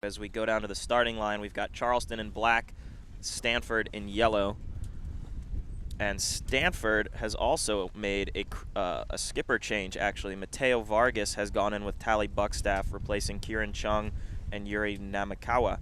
As we go down to the starting line, we've got Charleston in black, Stanford in yellow. And Stanford has also made a skipper change, actually. Mateo Vargas has gone in with Tally Buckstaff, replacing Kieran Chung and Yuri Namikawa.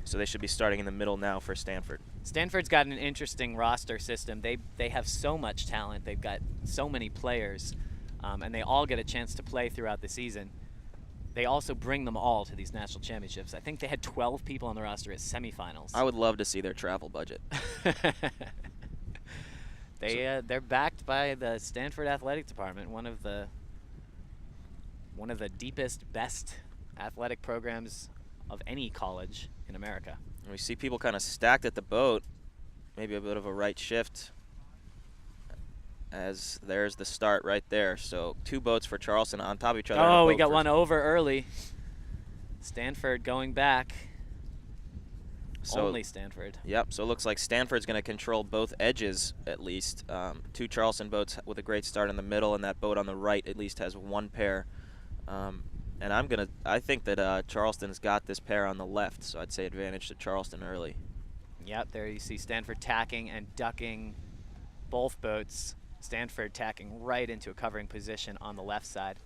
So they should be starting in the middle now for Stanford. Stanford's got an interesting roster system. They have so much talent. They've got so many players, and they all get a chance to play throughout the season. They also bring them all to these national championships. I think they had 12 people on the roster at semifinals. I would love to see their travel budget. They're backed by the Stanford Athletic Department, one of the deepest, best athletic programs of any college in America. And we see people kind of stacked at the boat, maybe a bit of a right shift, as there's the start right there. So 2 boats for Charleston on top of each other. Oh, we got one over early. Stanford going back. So, only Stanford. Yep, so it looks like Stanford's going to control both edges at least. 2 Charleston boats with a great start in the middle, and that boat on the right at least has 1 pair. And I think that Charleston's got this pair on the left, so I'd say advantage to Charleston early. Yep, there you see Stanford tacking and ducking both boats. Stanford tacking right into a covering position on the left side.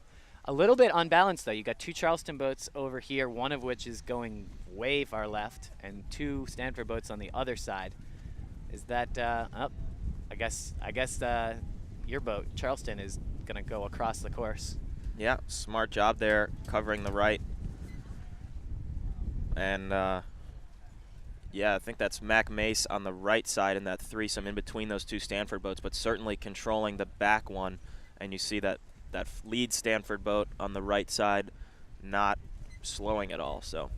A little bit unbalanced, though. You got 2 Charleston boats over here, one of which is going way far left, and 2 Stanford boats on the other side. Is that, I guess your boat, Charleston, is going to go across the course. Yeah, smart job there, covering the right. And, yeah, I think that's Mac Mace on the right side in that threesome in between those 2 Stanford boats, but certainly controlling the back one. And you see that lead Stanford boat on the right side not slowing at all. So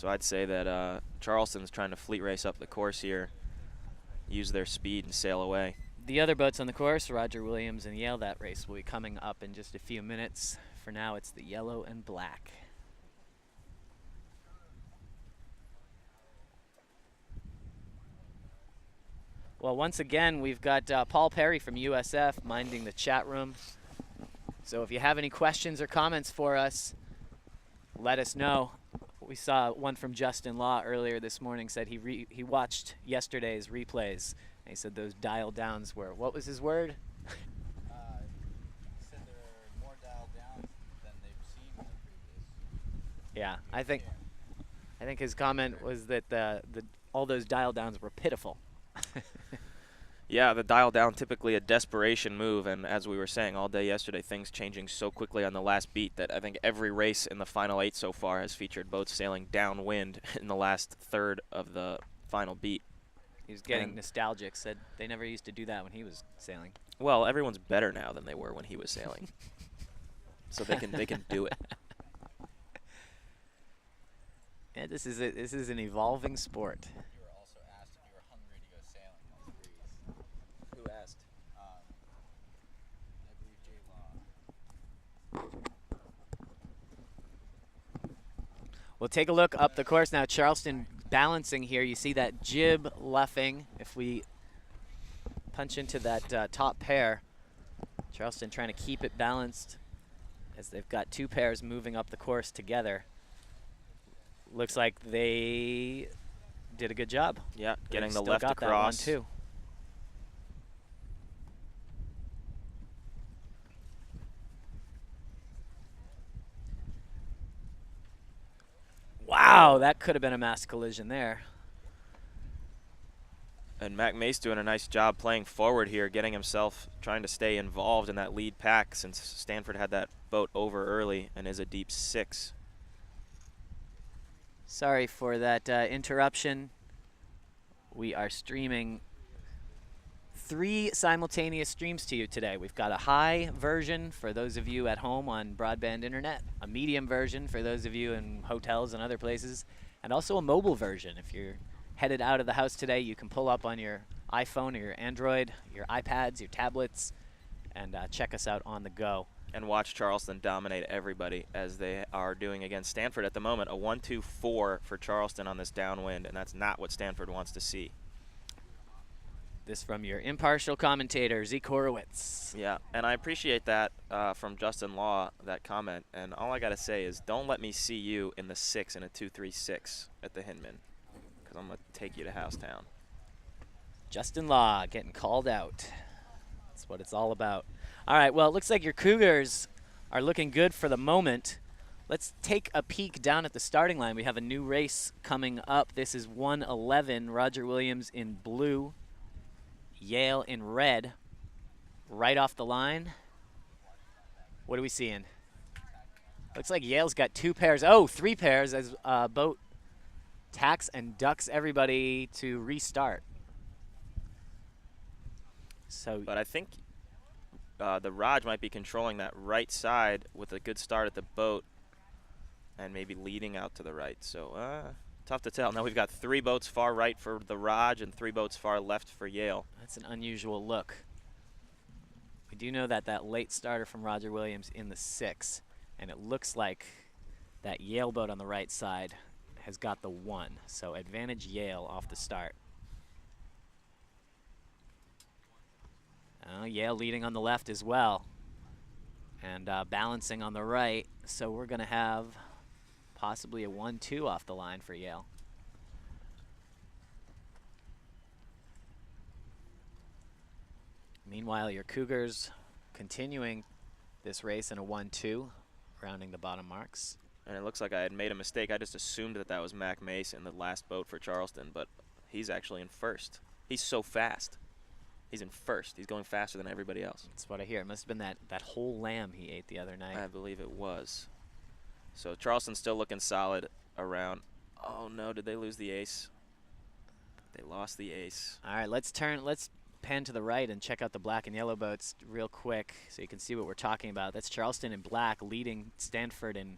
I'd say that Charleston's trying to fleet race up the course here, use their speed and sail away. The other boats on the course, Roger Williams and Yale, that race will be coming up in just a few minutes. For now, it's the yellow and black. Well, once again, we've got Paul Perry from USF minding the chat room. So if you have any questions or comments for us, let us know. We saw one from Justin Law earlier this morning, said he watched yesterday's replays. And he said those dial downs were, what was his word? He said they're more dialed down than they've seen in the previous. Yeah, I think his comment was that all those dial downs were pitiful. Yeah, the dial down, typically a desperation move, and as we were saying all day yesterday, things changing so quickly on the last beat that I think every race in the final 8 so far has featured boats sailing downwind in the last third of the final beat. He was getting nostalgic, said they never used to do that when he was sailing. Well, everyone's better now than they were when he was sailing. So they can do it. Yeah, this is an evolving sport. You were also asked if you were hungry to go sailing on the breeze. Who asked? I believe Jay Law. We'll take a look up the course now. Charleston balancing here. You see that jib luffing. If we punch into that top pair, Charleston trying to keep it balanced as they've got 2 pairs moving up the course together. Looks like they did a good job. Yeah, getting They've the still left got across. That one too. Wow, that could have been a mass collision there. And Mac Mace doing a nice job playing forward here, getting himself trying to stay involved in that lead pack since Stanford had that boat over early and is a deep 6. Sorry for that interruption. We are streaming 3 simultaneous streams to you today. We've got a high version for those of you at home on broadband internet, a medium version for those of you in hotels and other places, and also a mobile version. If you're headed out of the house today, you can pull up on your iPhone or your Android, your iPads, your tablets, and check us out on the go. And watch Charleston dominate everybody as they are doing against Stanford at the moment. A 1-2-4 for Charleston on this downwind, and that's not what Stanford wants to see. This from your impartial commentator, Zeke Horowitz. Yeah, and I appreciate that from Justin Law, that comment. And all I got to say is don't let me see you in the 6 in a 2-3-6 at the Hinman, because I'm going to take you to Housetown. Justin Law getting called out. That's what it's all about. All right, well, it looks like your Cougars are looking good for the moment. Let's take a peek down at the starting line. We have a new race coming up. This is 111, Roger Williams in blue, Yale in red. Right off the line, what are we seeing? Looks like Yale's got 2 pairs. Oh, 3 pairs as Boat tacks and ducks everybody to restart. So, But I think the Raj might be controlling that right side with a good start at the Boat and maybe leading out to the right. So tough to tell. Now we've got 3 boats far right for the Raj and 3 boats far left for Yale. that's an unusual look. We do know that that late starter from Roger Williams in the 6, and it looks like that Yale boat on the right side has got the 1. So advantage Yale off the start. Yale leading on the left as well, and balancing on the right. So we're going to have possibly a 1-2 off the line for Yale. Meanwhile, your Cougars continuing this race in a 1-2, rounding the bottom marks. And it looks like I had made a mistake. I just assumed that that was Mac Mason, the last boat for Charleston, but he's actually in first. He's so fast. He's in first. He's going faster than everybody else. That's what I hear. It must have been that whole lamb he ate the other night. I believe it was. So Charleston's still looking solid around. Oh no, did they lose the ace? They lost the ace. All right, let's pan to the right and check out the black and yellow boats real quick so you can see what we're talking about. That's Charleston in black leading Stanford in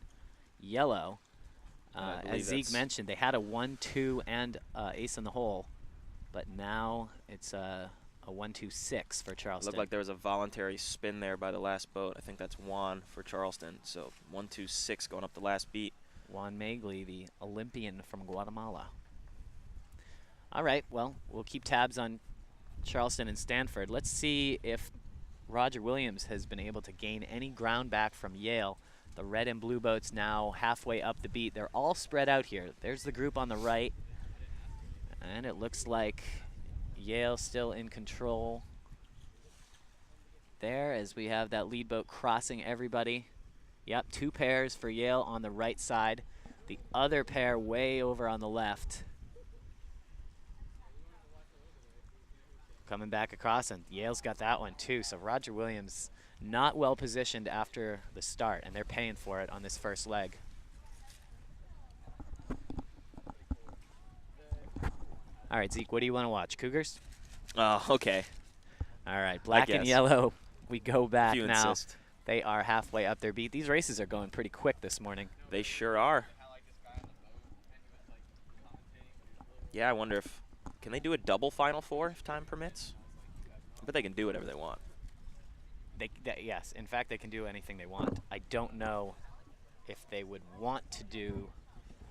yellow. As Zeke mentioned, they had a 1-2 and ace in the hole, but now it's a 1-2-6 for Charleston. Looked like there was a voluntary spin there by the last boat. I think that's Juan for Charleston. So 1-2-6 going up the last beat. Juan Magley, the Olympian from Guatemala. All right, well, we'll keep tabs on Charleston and Stanford. Let's see if Roger Williams has been able to gain any ground back from Yale. The red and blue boats now halfway up the beat. They're all spread out here. There's the group on the right, and it looks like Yale still in control there as we have that lead boat crossing everybody. Yep, 2 pairs for Yale on the right side. The other pair way over on the left. Coming back across, and Yale's got that one too. So Roger Williams not well positioned after the start, and they're paying for it on this first leg. All right, Zeke, what do you want to watch? Cougars? Oh, okay. All right, black and yellow. We go back You now. insist. They are halfway up their beat. These races are going pretty quick this morning. They sure are. Yeah, I wonder if can they do a double Final Four if time permits? But they can do whatever they want. Yes, in fact, they can do anything they want. I don't know if they would want to do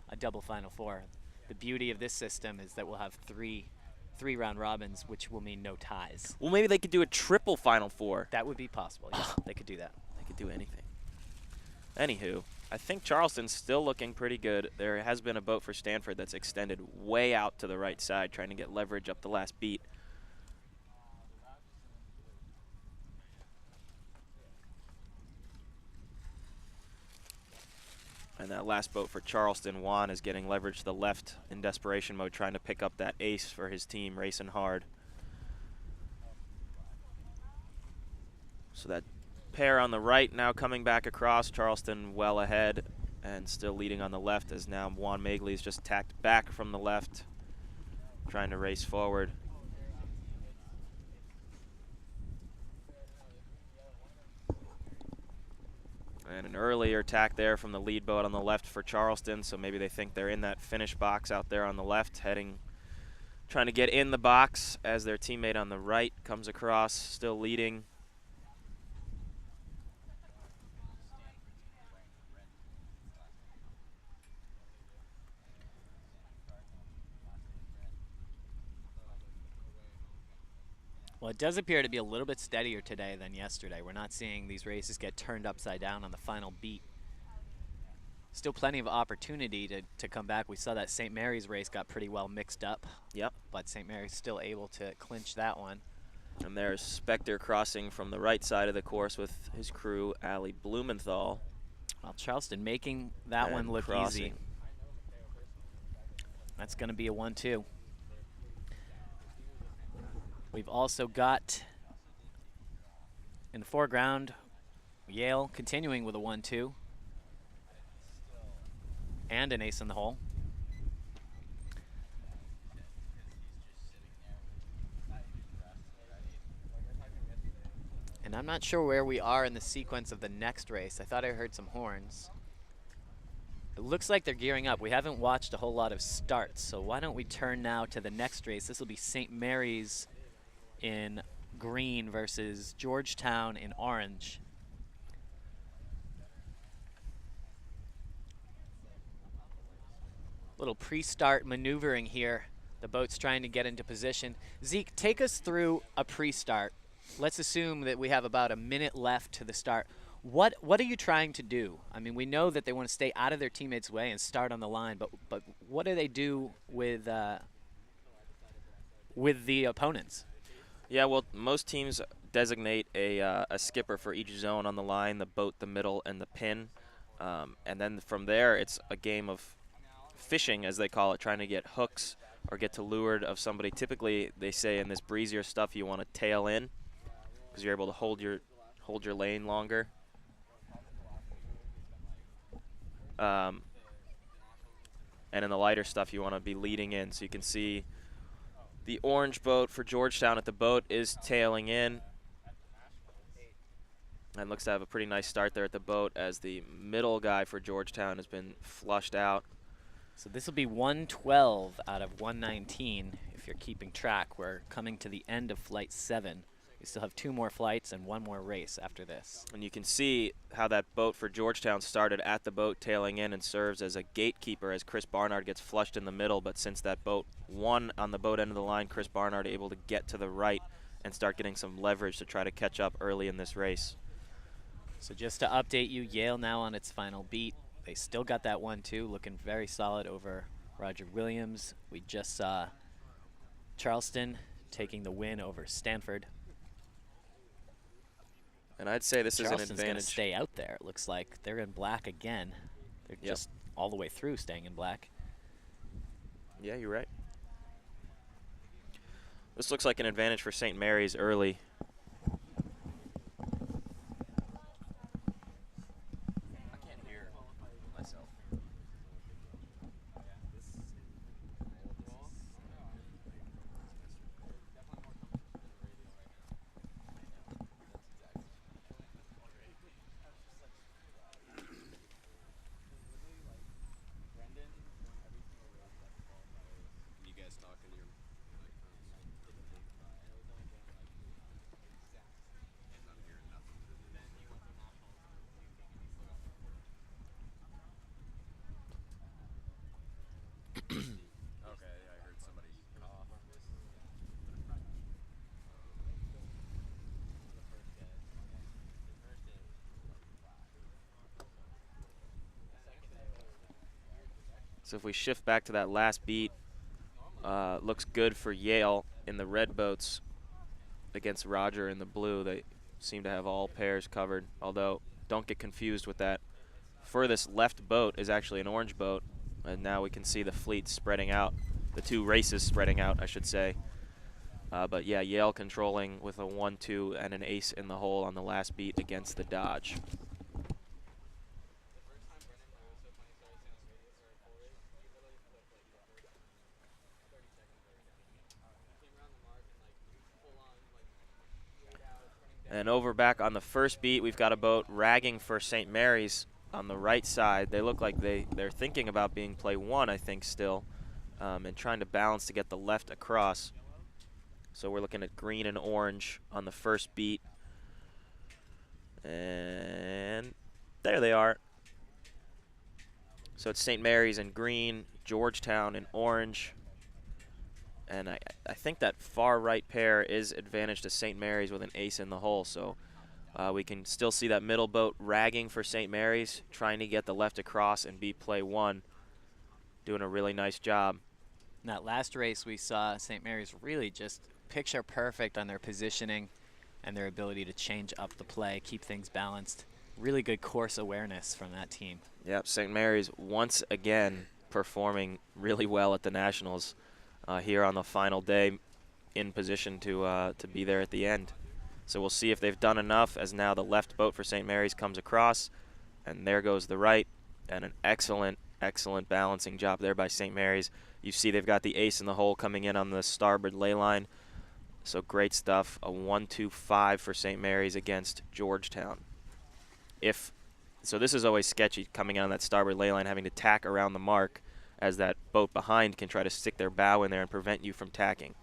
a double Final Four. The beauty of this system is that we'll have three round robins, which will mean no ties. Well, maybe they could do a triple Final Four. That would be possible. Yes, they could do that. They could do anything. Anywho, I think Charleston's still looking pretty good. There has been a boat for Stanford that's extended way out to the right side, trying to get leverage up the last beat. And that last boat for Charleston, Juan, is getting leverage to the left in desperation mode, trying to pick up that ace for his team, racing hard. So that pair on the right now coming back across. Charleston well ahead and still leading on the left as now Juan Magley is just tacked back from the left, trying to race forward. And an earlier tack there from the lead boat on the left for Charleston, so maybe they think they're in that finish box out there on the left, trying to get in the box as their teammate on the right comes across, still leading. Well, it does appear to be a little bit steadier today than yesterday. We're not seeing these races get turned upside down on the final beat. Still plenty of opportunity to come back. We saw that St. Mary's race got pretty well mixed up. Yep. But St. Mary's still able to clinch that one. And there's Spectre crossing from the right side of the course with his crew, Ali Blumenthal. Well, Charleston making that one look easy. That's going to be a 1-2. We've also got in the foreground Yale continuing with a 1-2 and an ace in the hole. And I'm not sure where we are in the sequence of the next race. I thought I heard some horns. It looks like they're gearing up. We haven't watched a whole lot of starts, so why don't we turn now to the next race. This will be St. Mary's in green versus Georgetown in orange. Little pre-start maneuvering here. The boat's trying to get into position. Zeke, take us through a pre-start. Let's assume that we have about a minute left to the start. What are you trying to do? I mean, we know that they want to stay out of their teammates' way and start on the line, but what do they do with the opponents? Yeah, well, most teams designate a skipper for each zone on the line, the boat, the middle, and the pin. And then from there, it's a game of fishing, as they call it, trying to get hooks or get to leeward of somebody. Typically, they say in this breezier stuff, you want to tail in because you're able to hold your lane longer. And in the lighter stuff, you want to be leading in. So you can see the orange boat for Georgetown at the boat is tailing in. And looks to have a pretty nice start there at the boat as the middle guy for Georgetown has been flushed out. So this will be 112 out of 119 if you're keeping track. We're coming to the end of flight 7. We still have 2 more flights and 1 more race after this. And you can see how that boat for Georgetown started at the boat tailing in and serves as a gatekeeper as Chris Barnard gets flushed in the middle. But since that boat won on the boat end of the line, Chris Barnard able to get to the right and start getting some leverage to try to catch up early in this race. So just to update you, Yale now on its final beat. They still got that 1-2, looking very solid over Roger Williams. We just saw Charleston taking the win over Stanford. And I'd say this is an Charleston's going to advantage. stay out there. It looks like they're in black again. They're just all the way through staying in black. Yeah, you're right. This looks like an advantage for St. Mary's early. So if we shift back to that last beat, looks good for Yale in the red boats against Roger in the blue. They seem to have all pairs covered, although don't get confused with that. Furthest left boat is actually an orange boat, and now we can see the fleet spreading out, the 2 races spreading out, I should say. But yeah, Yale controlling with a 1-2 and an ace in the hole on the last beat against the Dodge. And over back on the first beat, we've got a boat ragging for St. Mary's on the right side. They look like they're thinking about being play 1, I think, still, and trying to balance to get the left across. So we're looking at green and orange on the first beat. And there they are. So it's St. Mary's in green, Georgetown in orange. And I think that far right pair is advantage to St. Mary's with an ace in the hole. So we can still see that middle boat ragging for St. Mary's, trying to get the left across and beat play one. Doing a really nice job. In that last race, we saw St. Mary's really just picture perfect on their positioning and their ability to change up the play, keep things balanced. Really good course awareness from that team. Yep, St. Mary's once again performing really well at the Nationals here on the final day, in position to be there at the end. So we'll see if they've done enough, as now the left boat for St. Mary's comes across, and there goes the right, and an excellent balancing job there by St. Mary's. You see they've got the ace in the hole coming in on the starboard ley line. So great stuff. A 1-2-5 for St. Mary's against Georgetown. So this is always sketchy, coming on that starboard ley line, having to tack around the mark, as that boat behind can try to stick their bow in there and prevent you from tacking.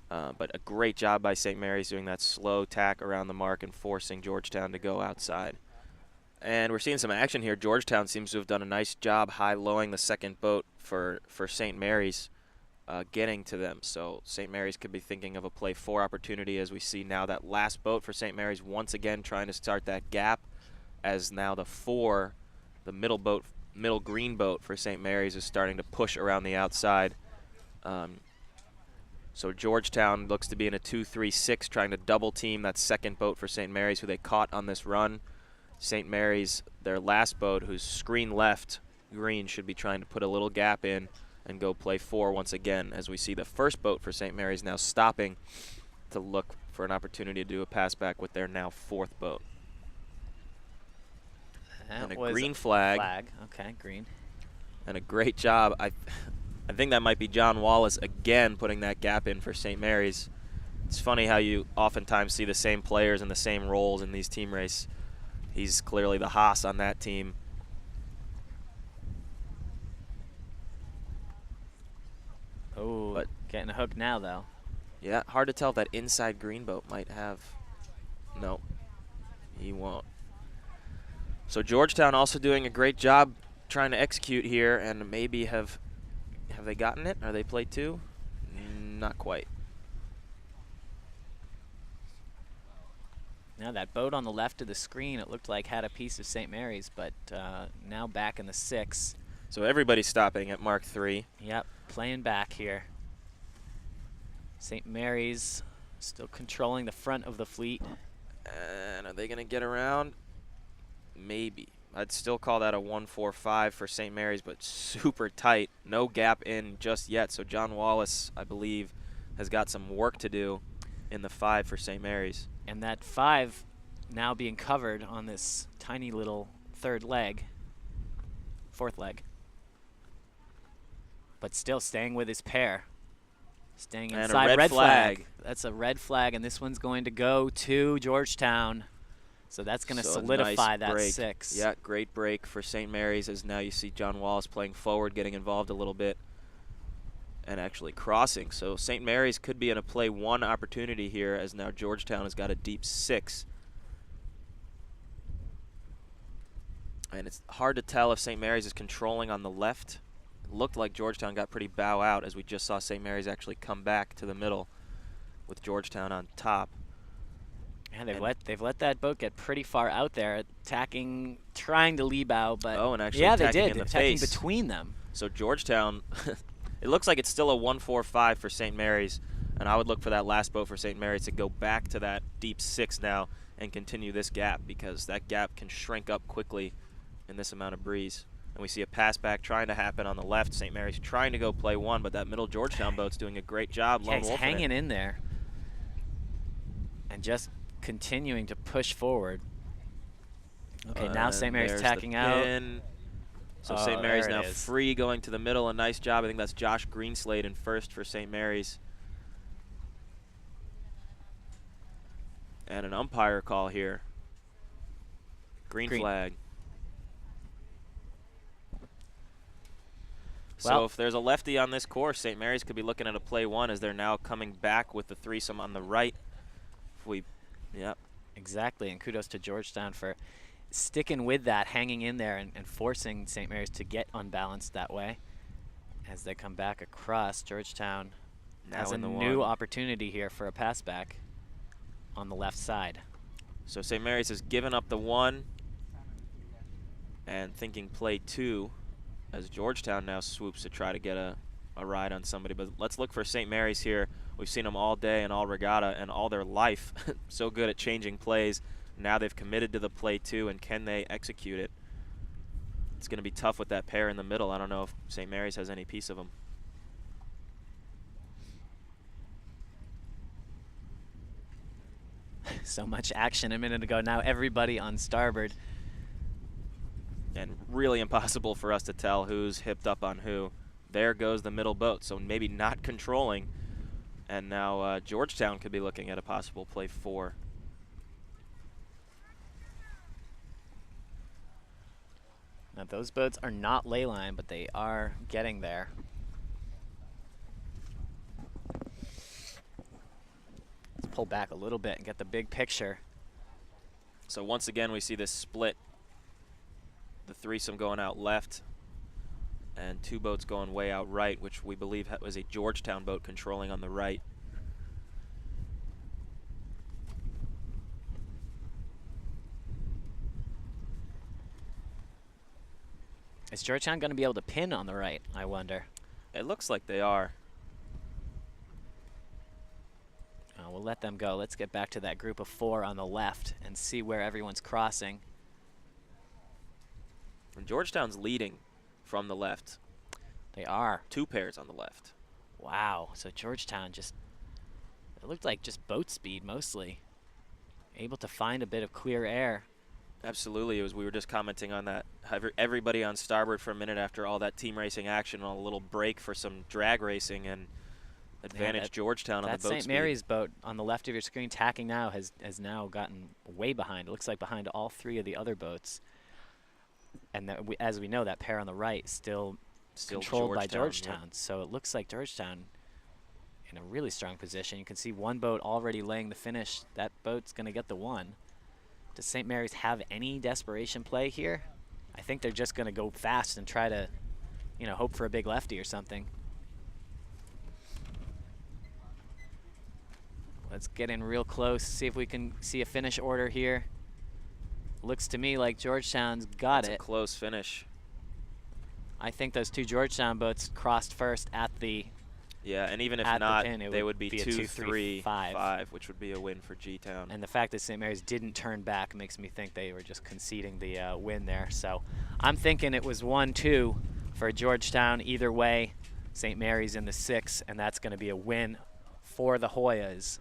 But a great job by St. Mary's doing that slow tack around the mark and forcing Georgetown to go outside. And we're seeing some action here. Georgetown seems to have done a nice job high-lowing the second boat for St. Mary's, getting to them. So St. Mary's could be thinking of a play 4 opportunity, as we see now that last boat for St. Mary's once again trying to start that gap, as now the middle green boat for St. Mary's is starting to push around the outside. So Georgetown looks to be in a 2-3-6, trying to double team that second boat for St. Mary's, who they caught on this run. St. Mary's, their last boat, who's screen left green, should be trying to put a little gap in and go play 4 once again, as we see the first boat for St. Mary's now stopping to look for an opportunity to do a pass back with their now 4th boat. That and a was green flag. Okay, green. And a great job. I think that might be John Wallace again putting that gap in for St. Mary's. It's funny how you oftentimes see the same players in the same roles in these team races. He's clearly the Haas on that team. Oh, but getting a hook now, though. Yeah, hard to tell if that inside green boat might have. No, he won't. So Georgetown also doing a great job trying to execute here, and maybe have they gotten it? Are they played 2? Not quite. Now that boat on the left of the screen, it looked like had a piece of St. Mary's, but now back in the 6. So everybody's stopping at Mark 3. Yep, playing back here. St. Mary's still controlling the front of the fleet. And are they going to get around? Maybe. I'd still call that a 1-4-5 for St. Mary's, but super tight. No gap in just yet. So John Wallace, I believe, has got some work to do in the 5 for St. Mary's. And that 5 now being covered on this tiny little 4th leg. But still staying with his pair. Staying and inside. a red flag. That's a red flag, and this one's going to go to Georgetown. So that's going to solidify nice that break. 6. Yeah, great break for St. Mary's, as now you see John Wallace playing forward, getting involved a little bit, and actually crossing. So St. Mary's could be in a play 1 opportunity here, as now Georgetown has got a deep 6. And it's hard to tell if St. Mary's is controlling on the left. It looked like Georgetown got pretty bow out, as we just saw St. Mary's actually come back to the middle with Georgetown on top. And they've let that boat get pretty far out there, attacking, trying to lee bow, but and actually yeah, they attacking did. in the Attacking face. between them. So Georgetown, it looks like it's still a 1-4-5 for St. Mary's, and I would look for that last boat for St. Mary's to go back to that deep 6 now and continue this gap, because that gap can shrink up quickly in this amount of breeze. And we see a pass back trying to happen on the left. St. Mary's trying to go play 1, but that middle Georgetown boat's doing a great job. Yeah, he's hanging in there and just continuing to push forward. Okay, now St. Mary's tacking out. So St. Mary's now free going to the middle. A nice job. I think that's Josh Greenslade in first for St. Mary's. And an umpire call here. Green flag. So if there's a lefty on this course, St. Mary's could be looking at a play 1, as they're now coming back with the threesome on the right. Exactly, and kudos to Georgetown for sticking with that, hanging in there, and forcing St. Mary's to get unbalanced that way. As they come back across, Georgetown has a in the new one. opportunity here for a pass back on the left side. So St. Mary's has given up the 1 and thinking play 2 as Georgetown now swoops to try to get a ride on somebody. But let's look for St. Mary's here. We've seen them all day and all regatta and all their life. So good at changing plays. Now they've committed to the play 2, and can they execute it? It's going to be tough with that pair in the middle. I don't know if St. Mary's has any piece of them. So much action a minute ago. Now everybody on starboard. And really impossible for us to tell who's hipped up on who. There goes the middle boat, so maybe not controlling. And now Georgetown could be looking at a possible play 4. Now those boats are not ley line, but they are getting there. Let's pull back a little bit and get the big picture. So once again, we see this split. The threesome going out left and 2 boats going way out right, which we believe was a Georgetown boat controlling on the right. Is Georgetown going to be able to pin on the right, I wonder? It looks like they are. We'll let them go. Let's get back to that group of 4 on the left and see where everyone's crossing. And Georgetown's leading from the left. They are. 2 pairs on the left. Wow. So Georgetown just, it looked like just boat speed mostly. Able to find a bit of clear air. Absolutely. It was, we were just commenting on that. Everybody on starboard for a minute after all that team racing action on a little break for some drag racing, and advantage Georgetown on the boat That St. speed. Mary's boat on the left of your screen tacking now has now gotten way behind. It looks like behind all 3 of the other boats. And as we know, that pair on the right still controlled by Georgetown. Yep. So it looks like Georgetown in a really strong position. You can see one boat already laying the finish. That boat's going to get the 1. Does St. Mary's have any desperation play here? I think they're just going to go fast and try to, hope for a big lefty or something. Let's get in real close, see if we can see a finish order here. Looks to me like Georgetown's got it. It's a close finish. I think those 2 Georgetown boats crossed first at the Yeah, and even if at not, the pin, they would be 2, 3, 5. 5, which would be a win for G-Town. And the fact that St. Mary's didn't turn back makes me think they were just conceding the win there. So I'm thinking it was 1-2 for Georgetown. Either way, St. Mary's in the 6, and that's going to be a win for the Hoyas.